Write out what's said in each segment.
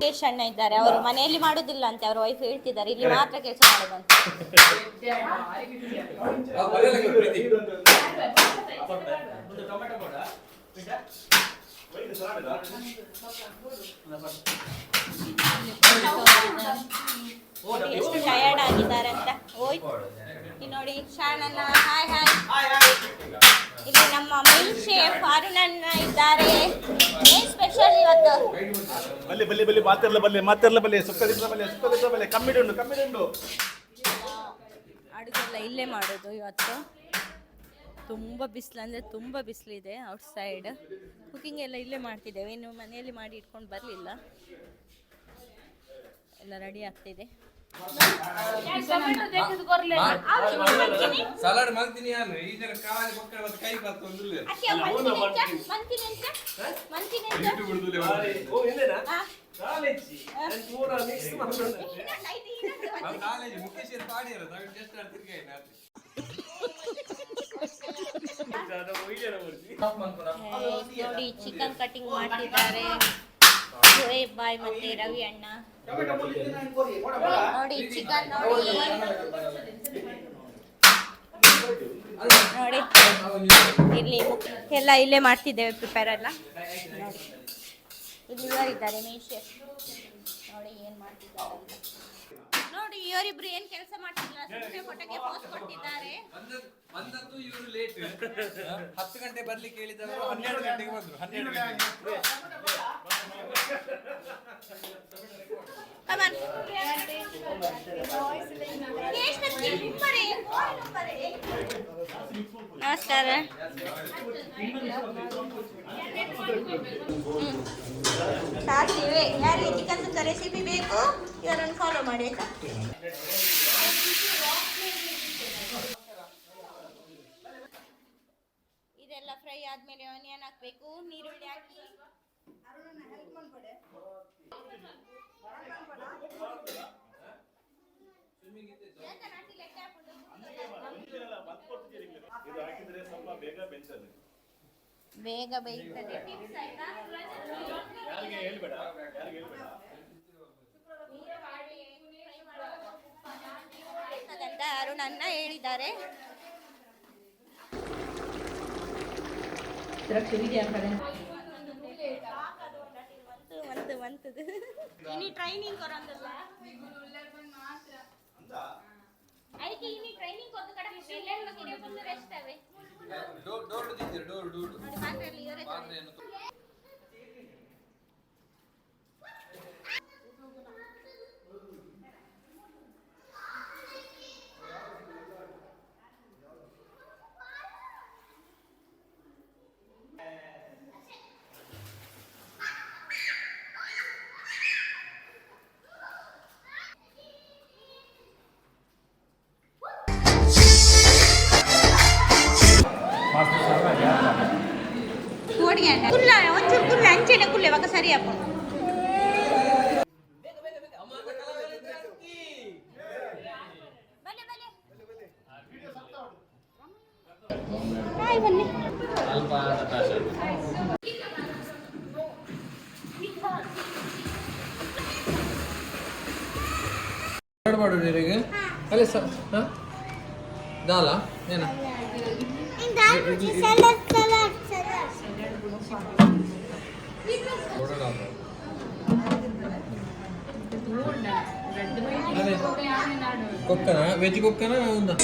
ಯಶ್ ಅಣ್ಣ ಇದ್ದಾರೆ, ಅವರು ಮನೆಯಲ್ಲಿ ಮಾಡುದಿಲ್ಲ ಅಂತೆ, ಅವ್ರ ವೈಫ್ ಹೇಳ್ತಿದ್ದಾರೆ ಇಲ್ಲಿ ಮಾತ್ರ ಕೆಲಸ ಮಾಡೋದಂತೆ. ಎಷ್ಟು ಟಯರ್ಡ್ ಆಗಿದ್ದಾರೆ ಅಂತ. ಓಯ್ ನೋಡಿ ಶಾಣಣ್ಣ, ಹಾಯ್ ಹಾಯ್. ಇಲ್ಲಿ ನಮ್ಮ ಮೈನ್ ಶೇಫ್ ಅರುಣಣ್ಣ ಇದ್ದಾರೆ. ಏನ್ ಸ್ಪೆಷಲ್ ಇವತ್ತು? ಬಲ್ಲಿ ಬಲ್ಲಿ ಬಲ್ಲಿ ಮಾತೆಲ್ಲ ಬಲ್ಲಿ ಸುಕ್ಕ ಕಮ್ಮಿಡುಂಡು. ಅಡುಗೆಲ್ಲ ಇಲ್ಲೇ ಮಾಡೋದು ಇವತ್ತು. ತುಂಬ ಬಿಸಿಲು ಅಂದರೆ ತುಂಬ ಬಿಸಿಲಿದೆ ಔಟ್ಸೈಡ್. ಕುಕಿಂಗ್ ಎಲ್ಲ ಇಲ್ಲೇ ಮಾಡ್ತಿದ್ದೇವೆ, ಇನ್ನು ಮನೆಯಲ್ಲಿ ಮಾಡಿ ಇಟ್ಕೊಂಡು ಬರಲಿಲ್ಲ. ಎಲ್ಲ ರೆಡಿ ಆಗ್ತಿದೆ. ಸಲಾಡ್ ಮಾಡ್ತೀನಿ ನಾನು ಇದರ ಕಾಲಿ ಬಕ್ಕಳ ಮತ್ತೆ ಕೈ ಬತ್ತು ಅಂದ್ರಲ್ಲ ಇಟ್ಟು ಬಿಡುದಿಲ್ಲ ಓ ಇಲ್ಲೇನಾ ಕಾಲೇಜಿ ನಾನು ಪೂರಾ ಮಿಕ್ಸ್ ಮಾಡ್ಕೊಂಡು ನಾನು ಕಾಲೇಜಿ ಮುಖೇಶ್ ಪಾಡಿಯಲ್ಲ ನಾನು ಜಸ್ಟ್ ಅರ್ತಿರ್ಕೆ ನಾತಿ ನೋಡಿ ಚಿಕನ್ ಕಟಿಂಗ್ ಮಾಡ್ತಿದ್ದಾರೆ ಶೋಯಬ್ ಬಾಯ್ ಮತ್ತೆ ರವಿ ಅಣ್ಣ. ನೋಡಿ ಚಿಕನ್ ನೋಡಿ ಇಲ್ಲಿ ಎಲ್ಲ ಇಲ್ಲೇ ಮಾಡ್ತಿದ್ದೇವೆ ಪ್ರಿಪೇರ್ ಎಲ್ಲ. ನೋಡಿ ಇಲ್ಲಿ ಇವರಿದ್ದಾರೆ ಮೇನ್ ಶೆಫ್. ನೋಡಿ ಏನ್ ಮಾಡ್ತಿದ್ದಾರೆ ನೋಡಿ. ಇವರಿಬ್ರು ಏನ್ ಕೆಲಸ ಮಾಡ್ತಿಲ್ಲ, ಸುಮ್ಮನೆ ಫೋಟೋಗೆ ಪೋಸ್ ಕೊಟ್ಟಿದ್ದಾರೆ. ಬಂದದ್ದು ಇವರು ಲೇಟ್ 10 ಗಂಟೆ ಬರ್ಲಿಕ್ಕೆ ಹೇಳಿದವರು 12 ಗಂಟೆಗೆ ಬಂದ್ರು. 12 ಗಂಟೆಗೆ ನಮಸ್ಕಾರ. ಸಾಕಿವೆ. ಯಾರಿಗೆ ಚಿಕನ್ ಸುಕ್ಕ ರೆಸಿಪಿ ಬೇಕು ಇವರನ್ನು ಫಾಲೋ ಮಾಡಿ ಆಯ್ತಾ. ಇದೆಲ್ಲ ಫ್ರೈ ಆದ್ಮೇಲೆ ಆನಿಯನ್ ಹಾಕ್ಬೇಕು, ನೀರುಳ್ಳಿ ಹಾಕಿ. ಬೇಗ ಬೇಯ್ತದೆ. ಅದಂತ ಅರುಣಣ್ಣ ಹೇಳಿದ್ದಾರೆ. इनी ट्रेनिंग करंदಲ್ಲ ಅದಕ್ಕೆ ಇನಿ ಟ್ರೈನಿಂಗ್ ಕೊಟ್ಟು ಕಡೆ ಎಲ್ಲೆಲ್ಲ ಕಿಡಿಯ ಬಂದು ರೆಸ್ಟ್ ಅವೆ ಡೋರ್ ದಿದ್ದಿರ ಡೋರ್ ಪಾತ್ರೆಯಲ್ಲಿ ಇವರೇ ಕುಲ್ಲ ಒಂಚೂರು ಕುಲ್ಲ ಅಂಚೆನೆ ಕುಲ್ಲೆ ಇವಾಗ ಸರಿ ಅಪ್ಪ. ಬನ್ನಿ ಮಾಡೋರಿಗೆ ಅಲ್ಲೇ ದಾಲ ಏನ కుక్కన వెజ్ కుక్కన ఉందా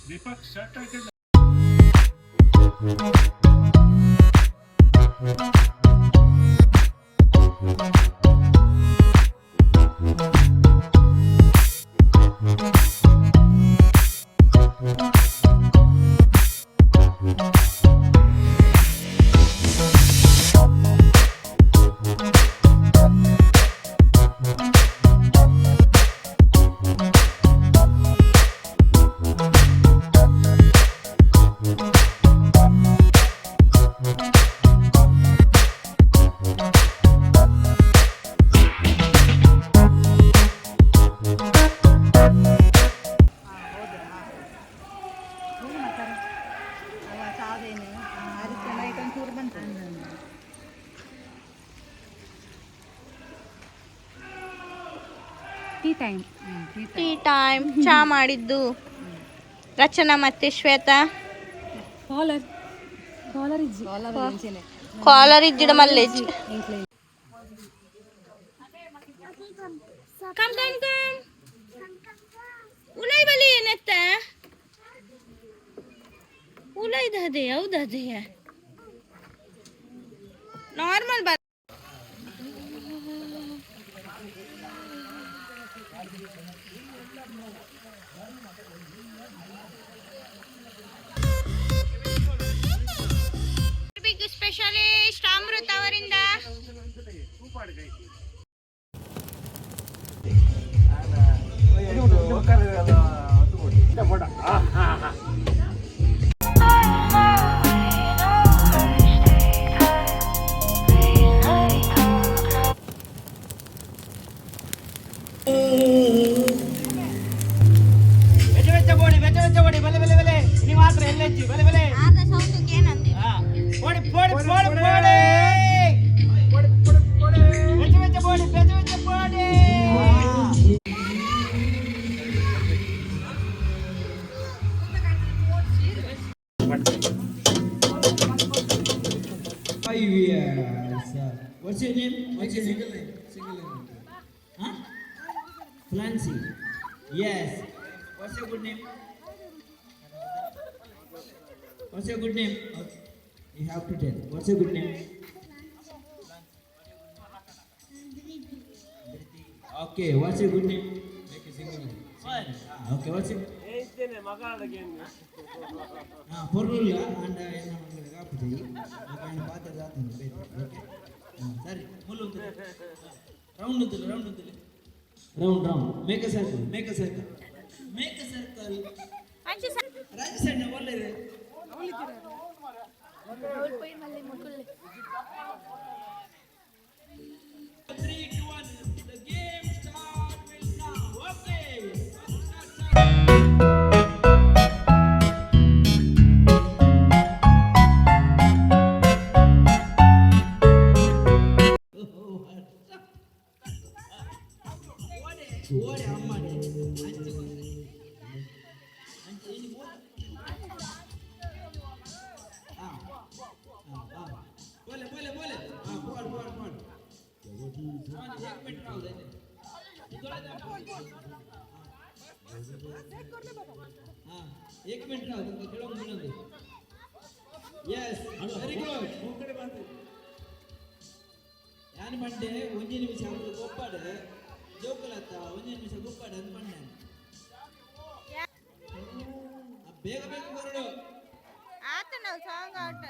दीपक शर्ट ಟೀ ಟೈಮ್ ಚಾ ಮಾಡಿದ್ದು ರಚನಾ ಮತ್ತೆ ಶ್ವೇತಾ. ಕಾಲರ್ ಇಜ್ಜಿಡ ಮಲ್ಲೇಜ್. ಕಮ್ ಕಮ್ ಕಮ್ ಉಲೈ ಬಲಿ ಏನತ್ತ ಉಲೈದದೆ ಹೌದದೆ ನಾರ್ಮಲ್ ಬ ಸ್ಪೆಷಲಿಸ್ಟ್ ಅಮೃತ್ ಅವರಿಂದ What's your name? What's your single name? Single name. Huh? Clancy. Yes. What's your good name? What's your good name? Okay. You have to tell. What's your good name? Okay. What's your good name? Make a single name. Okay. What's your? Porula and sorry, round. Make a circle. Rajasthan, what is it? 3, 2, 1. The game start will now. Okay. What am I? एक minute राव केळग मुनंदी yes very good ओकಡೆ ಬಂತು ಯಾನ್ ಮಂಡೆ ಒಂಜಿ ನಿಮಿಷ ಅವರು ಗೊಪ್ಪಾಡು ಜೋಕಲತ್ತ ಒಂಜಿ ನಿಮಿಷ ಗೊಪ್ಪಾಡು ಅಂತ ಮಂಡೆ ಬೇಗ ಬರಡು ಆತ ನಾವು ಸಾಂಗ್ ಆಟ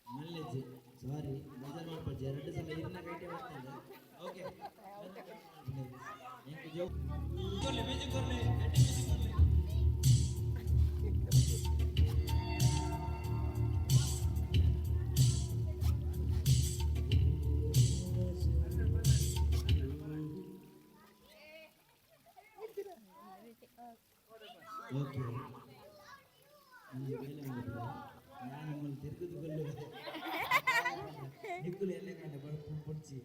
ಮಲ್ಲೇಜಿ ಸಾರಿ ಬೇಜಾರು ಮಾಡ್ಬೇಡಿ ಎರಡು ಸಲ ಇರ್ನ ಕೈಟೆ ಬರ್ತಾರೆ ಓಕೆ ಥ್ಯಾಂಕ್ ಯು ಕೊರ್ಲೆ ಮ್ಯೂಸಿಕ್ ಕೊರ್ಲೆ ಮ್ಯೂಸಿಕ್ ಕೊರ್ಲೆ ಓಕೆ ನಾನು ನಿಮ್ಮನ್ನು ತಿರುಗಿದುಕೊಳ್ಳುವ ನಿಕ್ಕುಲು ಎಲ್ಲ ಕಂಡ ಪುಡ್ಚಿ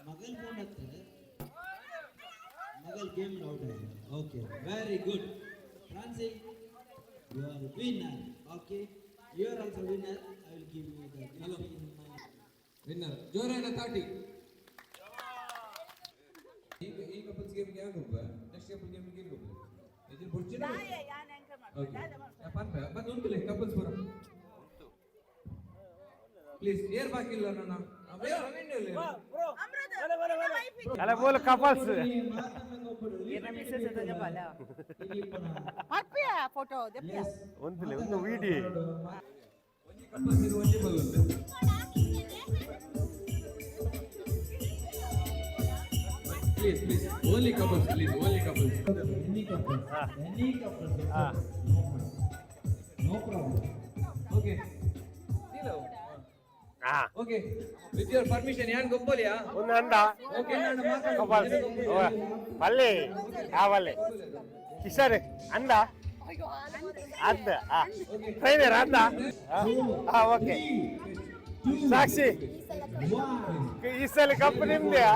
ಮಗಲ್ ಫೋನ್ ಹತ್ತಾರೆ ಮಗಲ್ ಗೇಮ್ ಔಟ್ ಆಗಿದೆ okay very good Francy you are winner okay you are also winner I will give you the hello winner ಜೋರಾಗಿ ತಾಟಿ ಈ ಕಪಲ್ಸ್ ಗೇಮ್ ಗೆ ಯಾರು ಹೋಗ್ಬಾ ನೆಕ್ಸ್ಟ್ ಕಪಲ್ ಗೇಮ್ ಗೆ ಹೋಗ್ಬಾ ಇದ್ರ ಬುರ್ಚಿನ ಯಾನ್ ಆಂಕರ್ ಮಾಡ್ತಾರೆ ಪರ್ಫೆ ಬಂದು ಉಂಟುಲೆ ಕಪಲ್ಸ್ ಬರ ಪ್ಲೀಸ್ ಏರ್ ಬಾಕಿಲ್ಲ ನನ್ನ ಅಲ್ಲ ಬೋಲ್ ಕಪಲ್ಸ್ ಫೋಟೋ ಒಂದುಲೆ ಒಂದು ವಿಡಿಯೋ ಒಂಜಿ ಕಪಲ್ಸ್ ಇರು ಒಂಜಿ ಬಲ್ಲುಂಟು please only couples any couples no problem okay hello ಹಾ ಓಕೆ ವಿತ್ ಯುವರ್ ಪರ್ಮಿಷನ್ ಯಾನ್ ಗೊಪ್ಪಲಿಯಾ ಒಂದು ಅಂದ ಓಕೆ ನಾನು ಕಪಾಲ್ಸ್ ಪಲ್ಲೆ ಪಲ್ಲೆ ಕಿಶೋರ್ ಅಂದ ಅದ್ದ ಟ್ರೈನರ್ ಅಂದ ಓಕೆ ಸಾಕ್ಷಿ ಈ ಸಲ ಕಪ್ ನಿಮ್ದೆಯಾ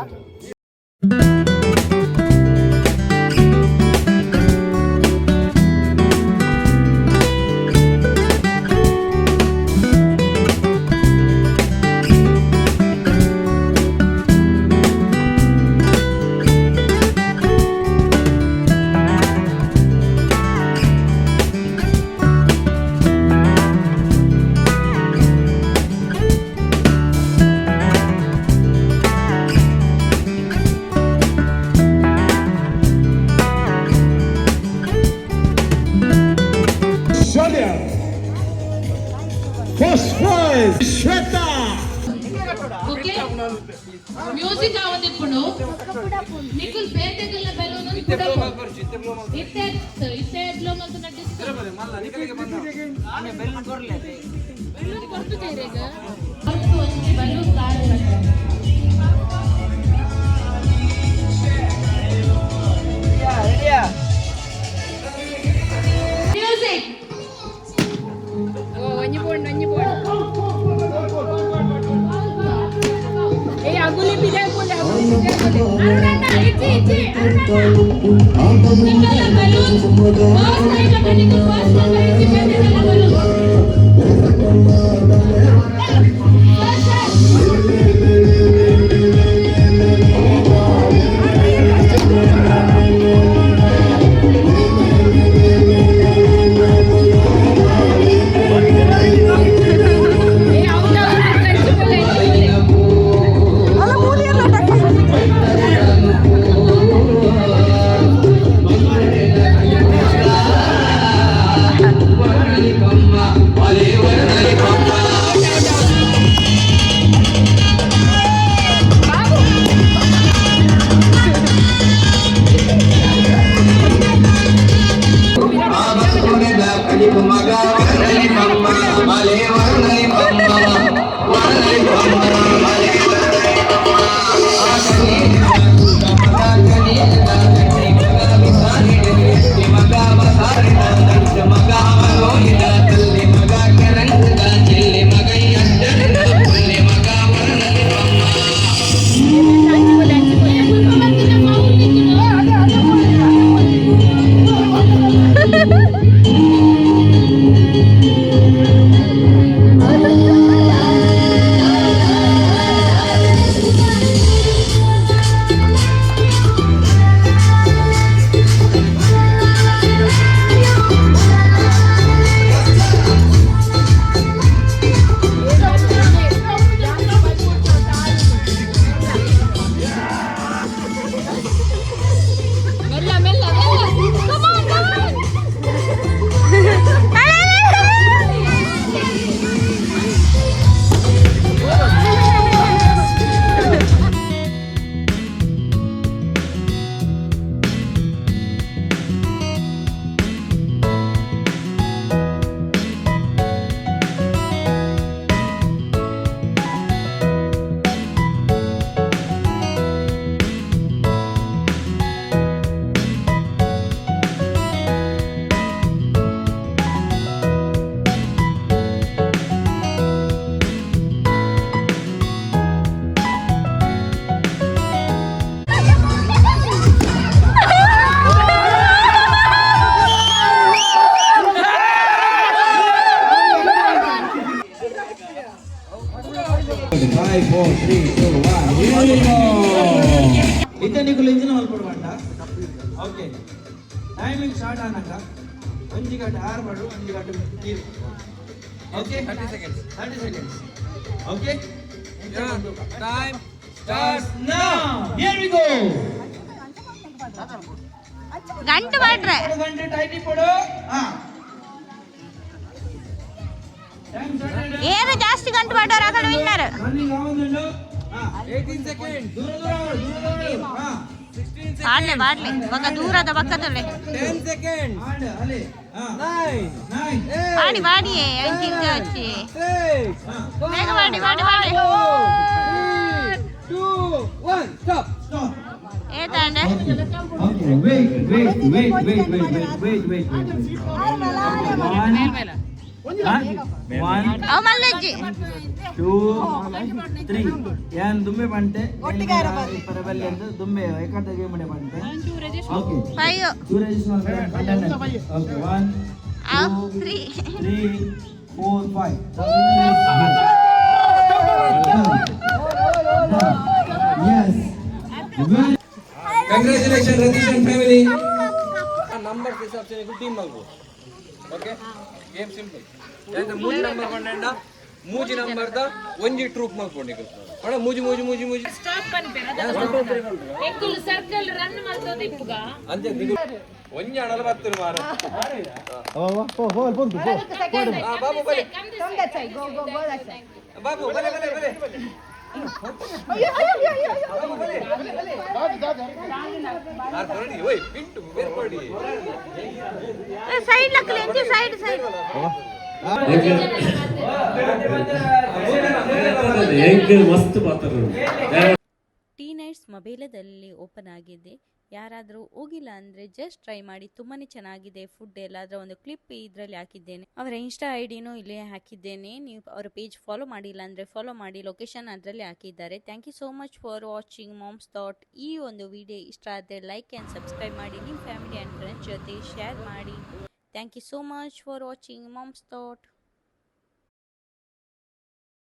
First prize, Shweta. Okay music అవదు ఇప్పుడు నికుల్ పేటెగల బెలూన్ ಇತ್ತೆ ಬ್ಲೋ ಮಾಡ್ಕೊರ್ಚು ಇತ್ತೆ ಬ್ಲೋ ಮಾಡ್ಕೊರ್ಚು ಇತ್ತೆ ಬ್ಲೋ ಮಾಡ್ತು ನಡ್ಡಿಸ್ ತಿರುಪತಿ ಮಲ್ಲ ನಿಕಲಿಗೆ ಬಂದ ಆಮೆ ಬೆಲೂನ್ ಕೊರ್ಲೆ బెలూన్ కొట్టు చేరేగా కొట్టు వచ్చి బెలూన్ కార్ మ్యూజిక్ ఓ అన్ని పోండి ఏ అగులి పిడే పోలే అరుణన్న ఇచ్చి అరుణన్న నికల బెలూన్ ఓ సైడ్ లో నికల ఫస్ట్ ఇచ్చి పెట్టేల బెలూన్ ಇತ್ತೆ ನಿಕುಲು ಇಂಜಿನ ಮಲ್ಪಡುವಂಟ ಓಕೆ ಟೈಮಿಂಗ್ ಸ್ಟಾರ್ಟ್ ಆನಾಗ 1 ಗಂಟೆ 6 ಮಾಡು 1 ಗಂಟೆ ನೀರು okay 30 seconds okay time start now here we go ಗಂಟು ಮಾಡ್ರೆ ಗಂಟೆ ಟೈಟಿ ಕೊಡು ಹಾ ಟೈಮ್ ಸ್ಟಾರ್ಟ್ ಏನು ಜಾಸ್ತಿ ಗಂಟು ಮಾಡೋರು ಆ ಕಡೆ ವಿನ್ನರ್ ರನ್ನಿಂಗ್ ಆಗುന്നുണ്ട് ಹಾ 18 seconds ದೂರ ಹಾ ಬಾಡ್ಲೆ ಬಾಡ್ಲೆ ಬೊಕ್ಕ ದೂರದ ಬಕ್ಕದೊಳ್ಳೆ 10 seconds. Ale. 9. 9. ಬಾಡಿ ಬಾಡಿ ಅಂಚಿಂಗ ಹಚ್ಚಿ 6. ಬೇಗ body body body 2 1 stop. Stop. ಏತಾಂಡೆ Okay, wait. One, ಅವ್ ಮಲ್ಲಜ್ಜಿ 2, 3. ಯಾನ್ ದುಮ್ಮೆ ಬಂಟೆ ಪರಬಲ್ಲಿ ಎಂದು ದುಮ್ಮೆ ಏಕಟ game Bante. Okay. 5 Suraj okay 1 ಅವ್ 3 3 4 5. Yes. Congratulations, Ratish and family. Numbers हिसाब से एक टीम मलबो. Okay? Game simple. यानी मूजी नंबर बंडेंड मूजी नंबर दा ಒಂಜಿ ಟ್ರೂಪ್ ಮಲ್ಕೊಂಡಿಗೆ ಅಣ್ಣ ಮೂಜಿ ಸ್ಟಾಪ್ ಅನ್ಬೇಡ ಎಕ್ಕುಲು ಸರ್ಕಲ್ ರನ್ ಮಾಡ್ತೋದು ಇಪ್ಪುಗ ಅಂತೆ ದಿಗು ಒಂಜಿ ಅಣಲ ಬರ್ತರು ಮಾರ ಬಾಬು ಬಲೆ ಬಾಬು ಬಲೆ ಓಯ್ ಪಿಂಟು ಬೇರ್ಪಡಿ ಸೈಡ್ ಲಕ್ಕಲೆ ಎಂಚಿ ಸೈಡ್ ಟೀ ನೈಟ್ಸ್ ಮೊಬೈಲದಲ್ಲಿ ಓಪನ್ ಆಗಿದೆ. ಯಾರಾದರೂ ಹೋಗಿಲ್ಲ ಅಂದರೆ ಜಸ್ಟ್ ಟ್ರೈ ಮಾಡಿ, ತುಂಬಾ ಚೆನ್ನಾಗಿದೆ ಫುಡ್ ಎಲ್ಲ. ಅದರ ಒಂದು ಕ್ಲಿಪ್ ಇದರಲ್ಲಿ ಹಾಕಿದ್ದೇನೆ. ಅವರ ಇನ್ಸ್ಟಾ ಐಡಿನೂ ಇಲ್ಲೇ ಹಾಕಿದ್ದೇನೆ. ನೀವು ಅವರ ಪೇಜ್ ಫಾಲೋ ಮಾಡಿಲ್ಲ ಅಂದರೆ ಫಾಲೋ ಮಾಡಿ, ಲೊಕೇಶನ್ ಅದರಲ್ಲಿ ಹಾಕಿದ್ದಾರೆ. Thank you so much for watching Moms Thought. ಈ ಒಂದು ವಿಡಿಯೋ ಇಷ್ಟ ಆದರೆ ಲೈಕ್ ಆ್ಯಂಡ್ ಸಬ್ಸ್ಕ್ರೈಬ್ ಮಾಡಿ, ನಿಮ್ಮ ಫ್ಯಾಮಿಲಿ ಆ್ಯಂಡ್ ಫ್ರೆಂಡ್ಸ್ ಜೊತೆ ಶೇರ್ ಮಾಡಿ. Thank you so much for watching Moms thought.